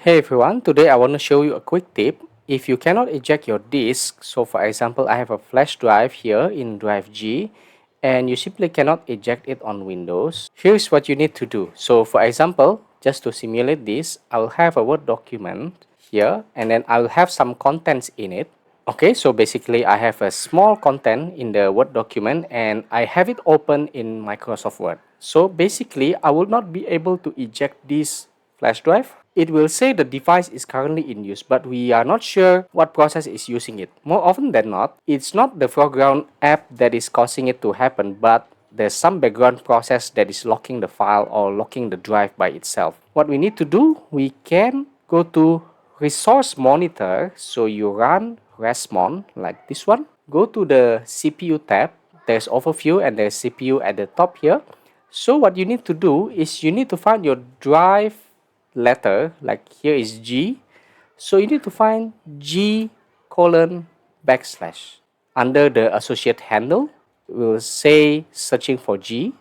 Hey everyone, today I want to show you a quick tip. If you cannot eject your disk, so for example, I have a flash drive here in drive G and you simply cannot eject it on Windows. Here's what you need to do. So for example, just to simulate this, I will have a Word document here and then I will have some contents in it. Okay, so basically I have a small content in the Word document and I have it open in Microsoft Word. So basically I will not be able to eject this flash drive. It will say the device is currently in use, but we are not sure what process is using it. More often than not, it's not the foreground app that is causing it to happen, but there's some background process that is locking the file or locking the drive by itself. What we need to do, we can go to resource monitor. So you run resmon like this one. Go to the CPU tab. There's overview and there's CPU at the top here. So what you need to do is you need to find your drive letter, like here is G. So you need to find G colon backslash. Under the associate handle, we'll say searching for G.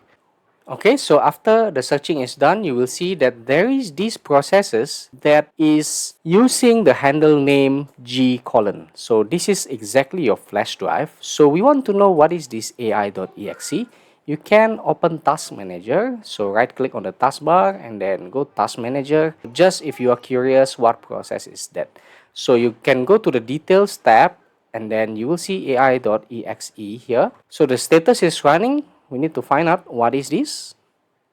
Okay, so after the searching is done, you will see that there is these processes that is using the handle name G colon. So this is exactly your flash drive. So we want to know what is this AI.exe. You can open Task Manager. So right click on the taskbar and then go Task Manager. Just if you are curious what process is that. So you can go to the Details tab and then you will see AI.exe here. So the status is running. We need to find out what is this.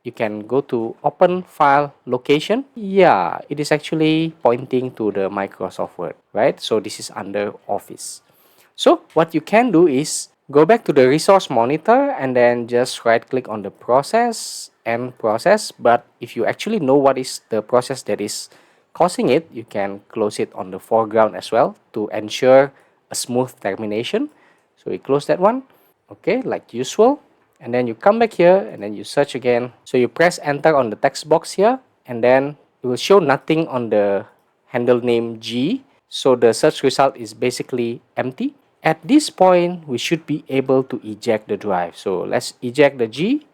You can go to open file location. Yeah, it is actually pointing to the Microsoft Word, right? So this is under Office. So what you can do is go back to the resource monitor and then just right click on the process and process. But if you actually know what is the process that is causing it, you can close it on the foreground as well to ensure a smooth termination. So we close that one, okay, like usual. And then you come back here and then you search again. So you press enter on the text box here and then it will show nothing on the handle name G. So the search result is basically empty. At this point, we should be able to eject the drive. So let's eject the G.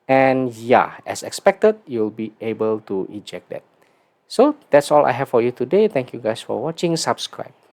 And yeah, as expected, you'll be able to eject that. So that's all I have for you today. Thank you guys for watching. Subscribe.